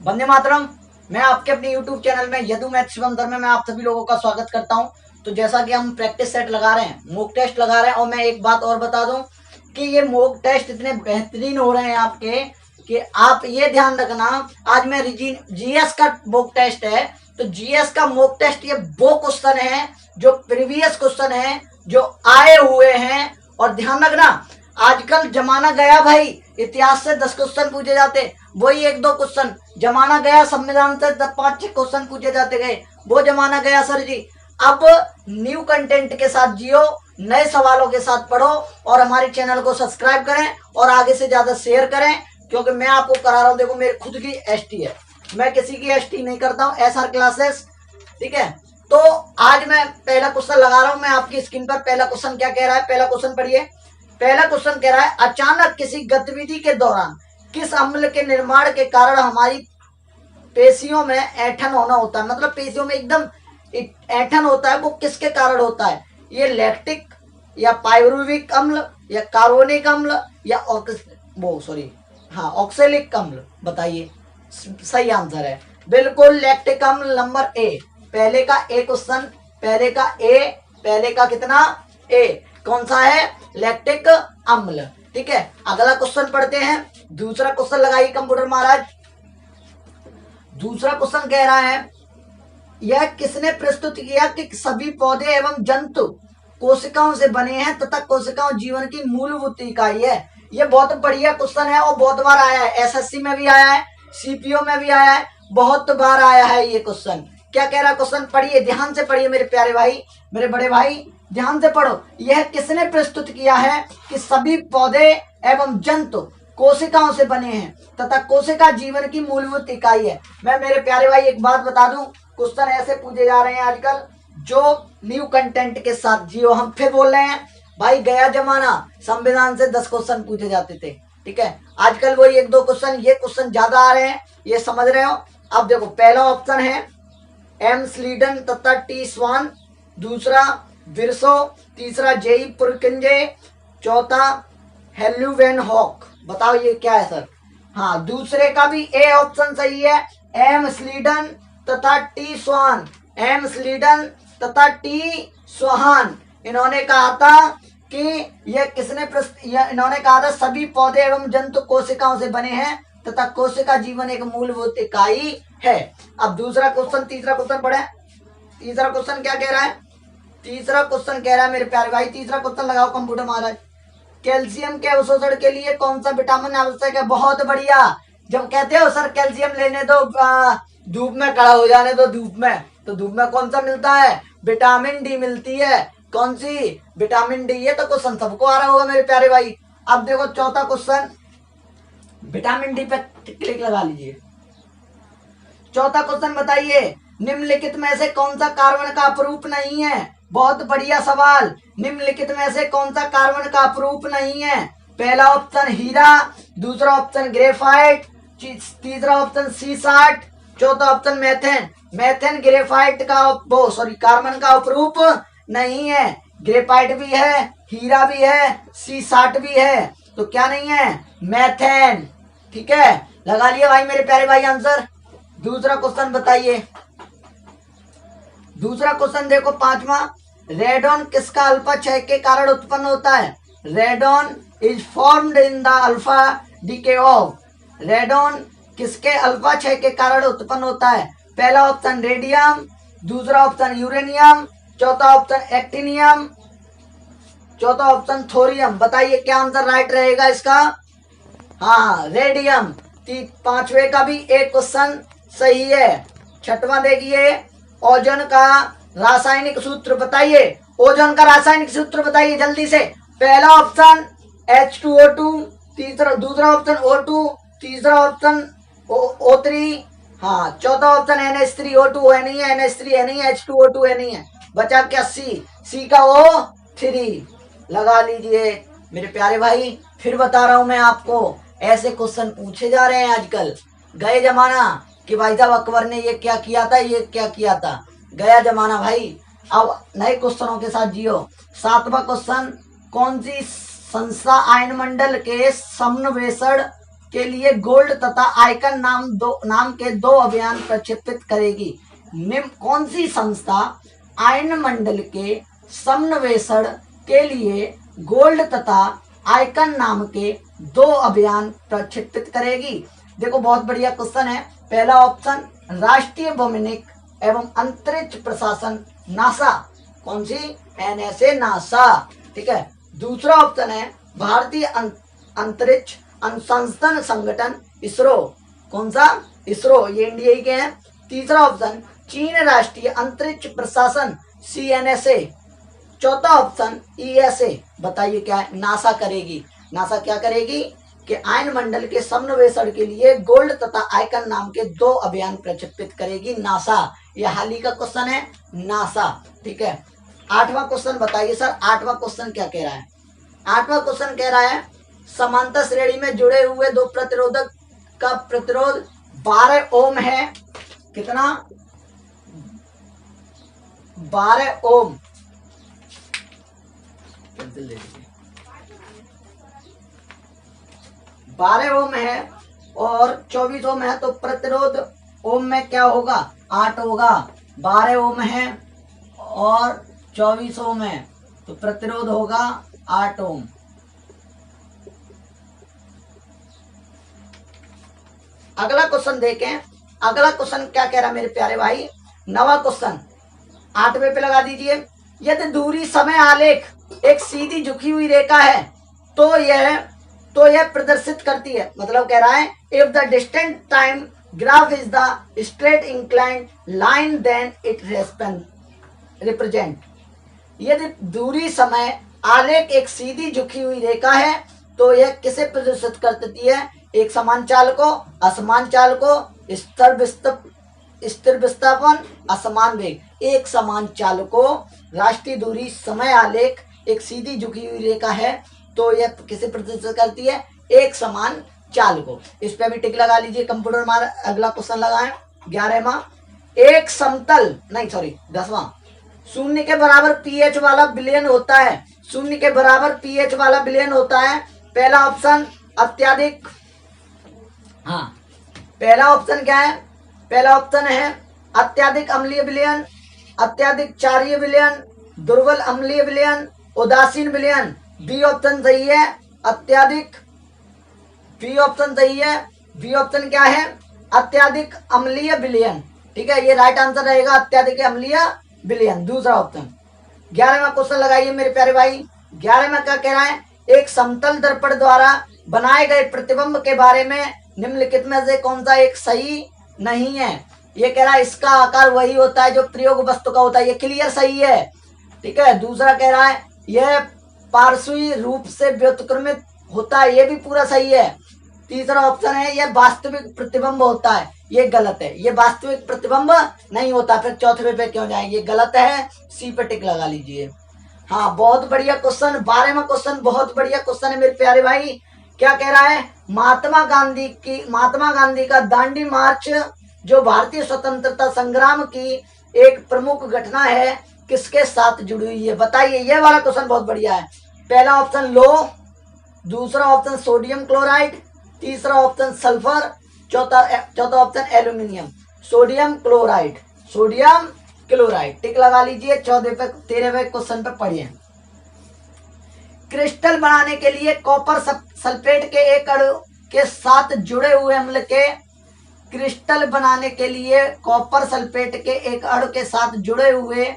वंदे मातरम। मैं आपके अपने YouTube चैनल में यदु मैथ शिवम धर्म में आप सभी लोगों का स्वागत करता हूं। तो जैसा कि हम प्रैक्टिस सेट लगा रहे हैं, मॉक टेस्ट लगा रहे हैं, और मैं एक बात और बता दूं कि ये मॉक टेस्ट इतने बेहतरीन हो रहे हैं आपके कि आप ये ध्यान रखना। आज मैं जीएस का मॉक टेस्ट है, तो जीएस का मॉक टेस्ट ये वो क्वेश्चन है जो प्रीवियस क्वेश्चन है जो आए हुए हैं। और ध्यान रखना, आजकल जमाना गया भाई, इतिहास से 10 क्वेश्चन पूछे जाते, वही 1-2 क्वेश्चन। जमाना गया संविधान से 5-6 क्वेश्चन पूछे जाते गए, वो जमाना गया सर जी। अब न्यू कंटेंट के साथ जियो, नए सवालों के साथ पढ़ो, और हमारे चैनल को सब्सक्राइब करें और आगे से ज्यादा शेयर करें, क्योंकि मैं आपको करा रहा हूं। देखो, मेरी खुद की एसटी है, मैं किसी की एसटी नहीं करता हूं, एसआर क्लासेस, ठीक है। तो आज मैं पहला क्वेश्चन लगा रहा हूं, मैं आपकी स्क्रीन पर पहला क्वेश्चन क्या कह रहा है, पहला क्वेश्चन पढ़िए। पहला क्वेश्चन कह रहा है, अचानक किसी गतिविधि के दौरान किस अम्ल के निर्माण के कारण हमारी पेशियों में ऐंठन होना होता है। मतलब पेशियों में एकदम ऐंठन होता है, वो किसके कारण होता है? ये लैक्टिक या पाइरुविक अम्ल या कार्बोनिक अम्ल या ऑक्सैलिक अम्ल, बताइए। सही आंसर है बिल्कुल लैक्टिक अम्ल, नंबर ए। पहले का ए क्वेश्चन, पहले का ए, पहले का कितना ए, कौन सा है? लैक्टिक अम्ल, ठीक है। अगला क्वेश्चन पढ़ते हैं, दूसरा क्वेश्चन लगाइए कंप्यूटर महाराज। दूसरा क्वेश्चन कह रहा है, यह किसने प्रस्तुत किया कि सभी पौधे एवं जंतु कोशिकाओं से बने हैं तथा कोशिकाओं जीवन की मूलभूत इकाई है। यह बहुत बढ़िया क्वेश्चन है और बहुत बार आया है, एसएससी में भी आया है, सीपीओ में भी आया है, बहुत बार आया है ये क्वेश्चन। क्या कह रहा है क्वेश्चन? पढ़िए, ध्यान से पढ़िए मेरे प्यारे भाई, मेरे बड़े भाई, ध्यान से पढ़ो। यह किसने प्रस्तुत किया है कि सभी पौधे एवं जंतु कोशिकाओं से बने हैं तथा कोशिका जीवन की मूलभूत इकाई है। मैं मेरे प्यारे भाई एक बात बता दूं, क्वेश्चन ऐसे पूछे जा रहे हैं आजकल जो न्यू कंटेंट के साथ जियो। हम फिर बोल रहे हैं भाई, गया जमाना संविधान से 10 क्वेश्चन पूछे जाते थे, ठीक है। आजकल वही 1-2 क्वेश्चन, ये क्वेश्चन ज्यादा आ रहे हैं, ये समझ रहे हो। अब देखो, पहला ऑप्शन है एम स्लीडन तथा टी स्वान, दूसरा विरसो, तीसरा जेई पुरकिंजे, चौथा हेल्यूवेन हॉक। बताओ ये क्या है सर? हाँ, दूसरे का भी ए ऑप्शन सही है, एम स्लीडन तथा टी स्वान, एम स्लीडन तथा टी स्वान। इन्होंने कहा था कि यह किसने इन्होंने कहा था सभी पौधे एवं जंतु कोशिकाओं से बने हैं तथा कोशिका जीवन एक मूलभूत इकाई है। अब दूसरा क्वेश्चन, तीसरा क्वेश्चन पढ़े। तीसरा क्वेश्चन क्या कह रहा है? तीसरा क्वेश्चन कह रहा है मेरे प्यारे भाई, तीसरा क्वेश्चन लगाओ कंप्यूटर महाराज। कैल्शियम के अवशोषण के लिए कौन सा विटामिन आवश्यक है? बहुत बढ़िया। जब कहते हो सर कैल्शियम लेने दो, धूप में खड़ा हो जाने दो धूप में, तो धूप में कौन सा मिलता है? विटामिन डी मिलती है। कौन सी? Vitamin D. ये तो क्वेश्चन सबको आ रहा होगा मेरे प्यारे भाई। अब देखो चौथा क्वेश्चन, विटामिन डी पे क्लिक लगा लीजिए। चौथा क्वेश्चन बताइए, निम्नलिखित में से कौन सा कार्बन का अपरूप नहीं है? बहुत बढ़िया सवाल। निम्नलिखित में से कौन सा कार्बन का अपरूप नहीं है? पहला ऑप्शन हीरा, दूसरा ऑप्शन ग्रेफाइट, तीसरा ऑप्शन सीसाट, चौथा ऑप्शन मेथेन। मेथेन ग्रेफाइट का कार्बन का अपरूप नहीं है। ग्रेफाइट भी है, हीरा भी है, सीसाट भी है, तो क्या नहीं है? मेथेन, ठीक है। लगा लिया भाई मेरे प्यारे भाई आंसर। दूसरा क्वेश्चन बताइए। दूसरा क्वेश्चन देखो, पांचवा, रेडॉन किसका अल्फा क्षय के कारण उत्पन्न होता है? Radon is formed in the alpha decay of. Radon किसके अल्फा क्षय के कारण उत्पन्न होता है? पहला ऑप्शन रेडियम, दूसरा ऑप्शन यूरेनियम, चौथा ऑप्शन एक्टिनियम, चौथा ऑप्शन थोरियम। बताइए क्या आंसर राइट रहेगा इसका? हाँ, रेडियम। पांचवे का भी एक क्वेश्चन सही है। छठवां देखिए, ओजोन का रासायनिक सूत्र बताइए। ओजोन का रासायनिक सूत्र बताइए जल्दी से। पहला ऑप्शन H2O2, दूसरा ऑप्शन O2, तीसरा ऑप्शन O3, हाँ, चौथा ऑप्शन NH3O2 है नहीं है, NH3 है नहीं है, H2O2 है नहीं है, बचा क्या? सी का O3। लगा लीजिए मेरे प्यारे भाई। फिर बता रहा हूं मैं आपको, ऐसे क्वेश्चन पूछे जा रहे हैं आजकल। गए जमाना कि भाई साहब अकबर ने ये क्या किया था, ये क्या किया था, गया जमाना भाई। अब नए क्वेश्चनों के साथ जियो। सातवां क्वेश्चन, कौन सी संस्था आयनमंडल के समन्वेषण के लिए गोल्ड तथा आइकन नाम के 2 अभियान प्रक्षेपित करेगी। निम्न कौन सी संस्था आयन मंडल के समन्वेषण के लिए गोल्ड तथा आइकन नाम के 2 अभियान प्रक्षेपित करेगी? देखो बहुत बढ़िया क्वेश्चन है। पहला ऑप्शन राष्ट्रीय भौगोलिक एवं अंतरिक्ष प्रशासन नासा, कौन सी? एनएसए, नासा, ठीक है। दूसरा ऑप्शन है भारतीय अंतरिक्ष अनुसंधान संगठन, इसरो, कौन सा? इसरो, ये इंडिया के हैं। तीसरा ऑप्शन चीन राष्ट्रीय अंतरिक्ष प्रशासन, सीएनएसए। चौथा ऑप्शन ईएसए, बताइए क्या है? नासा करेगी। नासा क्या करेगी कि आयन मंडल के समन्वेषण के लिए गोल्ड तथा आइकन नाम के 2 अभियान प्रक्षेपित करेगी, नासा। यह हाल ही का क्वेश्चन है, नासा, ठीक है। 8वां क्वेश्चन बताइए सर, 8वां क्वेश्चन क्या कह रहा है? 8वां क्वेश्चन कह रहा है समांतर श्रेणी में जुड़े हुए 2 प्रतिरोधक का प्रतिरोध 12 ओम है। कितना? 12 ओम। 12 ओम है और 24 ओम है, तो प्रतिरोध ओम में क्या होगा? 8 होगा। 12 ओम है और 24 ओम है, तो प्रतिरोध होगा 8 ओम। अगला क्वेश्चन देखें। अगला क्वेश्चन क्या कह रहा है मेरे प्यारे भाई? 9वां क्वेश्चन 8वें पे लगा दीजिए। यदि दूरी समय आलेख एक सीधी झुकी हुई रेखा है तो यह प्रदर्शित करती है, मतलब कह रहा है if the distance time graph is the straight inclined line then it represent. यदि दूरी समय आलेख एक सीधी झुकी हुई रेखा है तो यह किसे प्रदर्शित करती है? एक समान चाल को, असमान चाल को, स्थिर विस्थापन, असमान वेग। एक समान चाल को, राष्ट्रीय दूरी समय आलेख एक सीधी झुकी हुई रेखा है तो यह किसे प्रदर्शित करती है? एक समान चाल को। इस पे भी टिक लगा लीजिए कंप्यूटर मार। अगला क्वेश्चन लगाएं 11वां। एक समतल नहीं सॉरी 10वां। शून्य के बराबर पीएच वाला विलयन होता है। शून्य के बराबर पीएच वाला विलयन होता है। पहला ऑप्शन अत्यधिक, हाँ पहला ऑप्शन क्या है? पहला ऑप्शन है अत्यधिक अम्लीय विलयन, अत्यधिक क्षारीय विलयन, दुर्बल अम्लीय विलयन, उदासीन विलयन। बी ऑप्शन सही है, अत्यधिक। बी ऑप्शन सही है। बी ऑप्शन क्या है? अत्यधिक अम्लीय विलयन, ठीक है, ये राइट आंसर रहेगा, अत्यधिक अम्लीय विलयन, दूसरा ऑप्शन। 11वां क्वेश्चन लगाइए मेरे प्यारे भाई। 11वां क्या कह रहा है? एक समतल दर्पण द्वारा बनाए गए प्रतिबिंब के बारे में निम्नलिखित में से कौन सा एक सही नहीं है? ये कह रहा है इसका आकार वही होता है जो प्रयोग वस्तु का होता है, ये क्लियर सही है, ठीक है। दूसरा कह रहा है यह पार्श्वी रूप से व्युत्क्रमित होता है, ये भी पूरा सही है। तीसरा ऑप्शन है यह वास्तविक प्रतिबिंब होता है, ये गलत है, ये वास्तविक प्रतिबिंब नहीं होता। फिर चौथे पे क्यों जाए? ये गलत है, सी पे टिक लगा लीजिए। हाँ बहुत बढ़िया क्वेश्चन, 12वां क्वेश्चन बहुत बढ़िया क्वेश्चन है मेरे प्यारे भाई। क्या कह रहा है? महात्मा गांधी का दांडी मार्च जो भारतीय स्वतंत्रता संग्राम की एक प्रमुख घटना है किसके साथ जुड़ी हुई है? बताइए, ये वाला क्वेश्चन बहुत बढ़िया है। पहला ऑप्शन लो, दूसरा ऑप्शन सोडियम क्लोराइड, तीसरा ऑप्शन सल्फर, चौथा option aluminium. Sodium chloride, sodium chloride, tick लगा लीजिए। 13वें क्वेश्चन पे पढ़िए। क्रिस्टल बनाने के लिए कॉपर सल्फेट के एक अणु के साथ जुड़े हुए अम्ल के क्रिस्टल बनाने के लिए कॉपर सल्फेट के एक अणु के साथ जुड़े हुए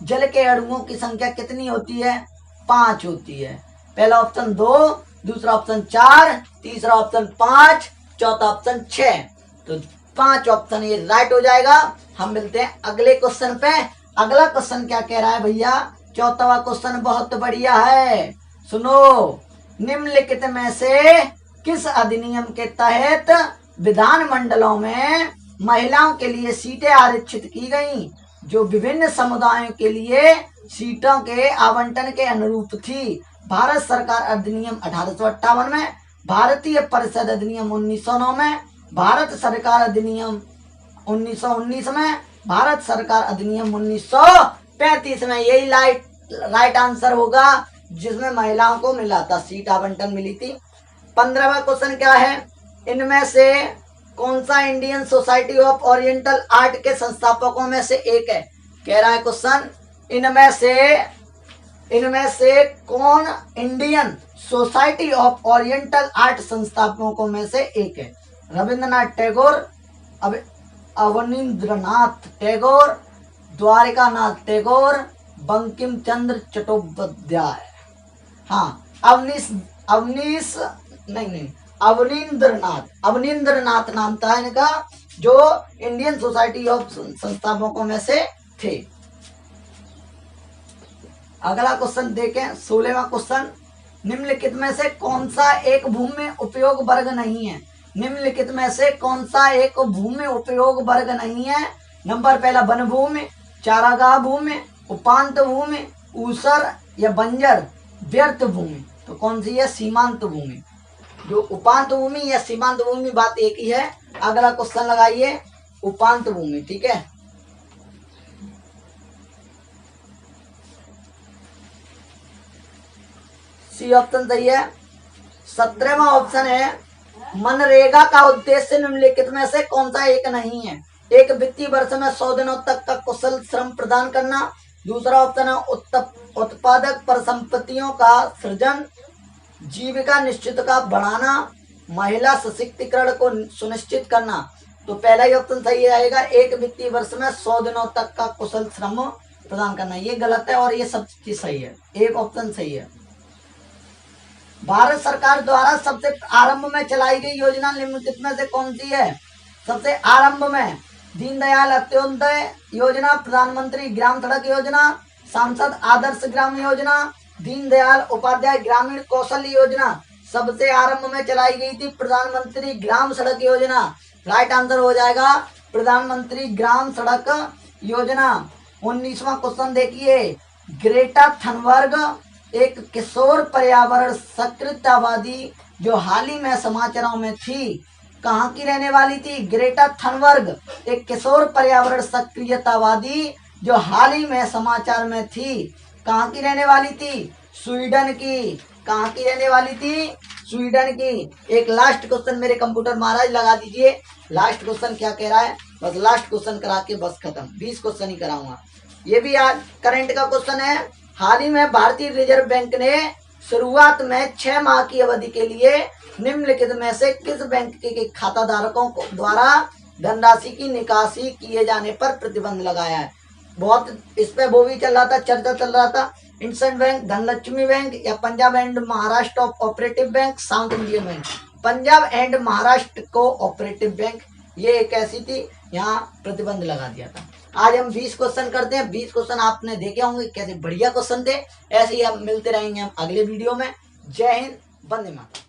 जल के अणुओं की संख्या कितनी होती है? 5 होती है। पहला ऑप्शन 2, दूसरा ऑप्शन 4, तीसरा ऑप्शन 5, चौथा ऑप्शन 6। तो 5 ऑप्शन ये राइट हो जाएगा। हम मिलते हैं अगले क्वेश्चन पे। अगला क्वेश्चन क्या कह रहा है भैया? 14वां क्वेश्चन बहुत बढ़िया है, सुनो। निम्नलिखित में से किस अधिनियम के तहत विधान मंडलों में महिलाओं के लिए सीटें आरक्षित की गईं जो विभिन्न समुदायों के लिए सीटों के आवंटन के अनुरूप थी? भारत सरकार अधिनियम 1858 में, भारतीय परिषद अधिनियम 1909 में, भारत सरकार अधिनियम 1919 में, भारत सरकार अधिनियम 1935 में। यही राइट आंसर होगा जिसमें महिलाओं को मिला था, सीट आवंटन मिली थी। 15वां क्वेश्चन क्या है? इनमें से कौन सा Indian society of oriental art के संस्थापकों में से एक है? कह रहा है क्वेश्चन, इनमें से कौन Indian society of oriental art संस्थापकों में से एक है? रविंद्रनाथ टैगोर, अवनींद्रनाथ टैगोर, द्वारिकानाथ टैगोर, बंकिम चंद्र चट्टोपाध्याय। हाँ, अवनींद्रनाथ नाम था इनका, जो इंडियन सोसाइटी ऑफ संस्थापकों में से थे। अगला क्वेश्चन देखें, 16वां क्वेश्चन, निम्नलिखित में से कौन सा एक भूमि उपयोग वर्ग नहीं है? निम्नलिखित में से कौन सा एक भूमि उपयोग वर्ग नहीं है? नंबर पहला वन भूमि, चारागाह भूमि, उपांत भूमि, ऊसर या बंजर व्यर्थ भूमि। तो कौन सी है? सीमांत भूमि। जो उपांत भूमि या सीमांत भूमि, बात एक ही है। अगला क्वेश्चन लगाइए, उपांत भूमि। ठीक है, सी ऑप्शन सही है। 17वां ऑप्शन है, मनरेगा का उद्देश्य निम्नलिखित में से कौन सा एक नहीं है? एक वित्तीय वर्ष में 100 दिनों तक का कुशल श्रम प्रदान करना। दूसरा ऑप्शन है उत्पादक परिसंपत्तियों का सृजन, जीविका निश्चित का बढ़ाना, महिला सशक्तिकरण को सुनिश्चित करना। तो पहला ही ऑप्शन सही रहेगा, एक वित्तीय वर्ष में 100 दिनों तक का कुशल श्रम प्रदान करना। ये गलत है और ये सब चीज सही है, एक ऑप्शन सही है। भारत सरकार द्वारा सबसे आरंभ में चलाई गई योजना निम्नलिखित में से कौन सी है? सबसे आरंभ में दीनदयाल अंत्योदय योजना, प्रधानमंत्री ग्राम सड़क योजना, सांसद आदर्श ग्राम योजना, दीनदयाल उपाध्याय ग्रामीण कौशल योजना। सबसे आरंभ में चलाई गई थी प्रधानमंत्री ग्राम सड़क योजना। राइट आंसर हो जाएगा प्रधानमंत्री ग्राम सड़क योजना। 19वां क्वेश्चन देखिए, ग्रेटा थनबर्ग एक किशोर पर्यावरण सक्रियतावादी जो हाल ही में समाचारों में थी, कहाँ की रहने वाली थी? ग्रेटा थनबर्ग एक किशोर पर्यावरण सक्रियतावादी जो हाल ही में समाचार में थी, कहाँ की रहने वाली थी? स्वीडन की। कहाँ की रहने वाली थी? स्वीडन की। एक लास्ट क्वेश्चन मेरे कंप्यूटर महाराज लगा दीजिए, लास्ट क्वेश्चन क्या कह रहा है, बस लास्ट क्वेश्चन करा के बस खत्म, 20 क्वेश्चन ही कराऊंगा। ये भी आज करंट का क्वेश्चन है। हाल ही में भारतीय रिजर्व बैंक ने शुरुआत में 6 माह की अवधि के लिए निम्नलिखित में से किस बैंक के खाताधारकों को द्वारा धनराशि की निकासी किए जाने पर प्रतिबंध लगाया है? बहुत इस पे वो भी चल रहा था, चर्चा चल रहा था। इंडसइंड बैंक, धनलक्ष्मी बैंक या Punjab and Maharashtra cooperative bank, south Indian bank. Punjab and Maharashtra cooperative bank, ये एक ऐसी थी, यहाँ प्रतिबंध लगा दिया था। आज हम 20 क्वेश्चन करते हैं। 20 क्वेश्चन आपने देखे होंगे, कैसे बढ़िया क्वेश्चन थे। ऐसे ही हम मिलते रहेंगे हम अगले वीडियो में। जय हिंद, वंदे मातरम।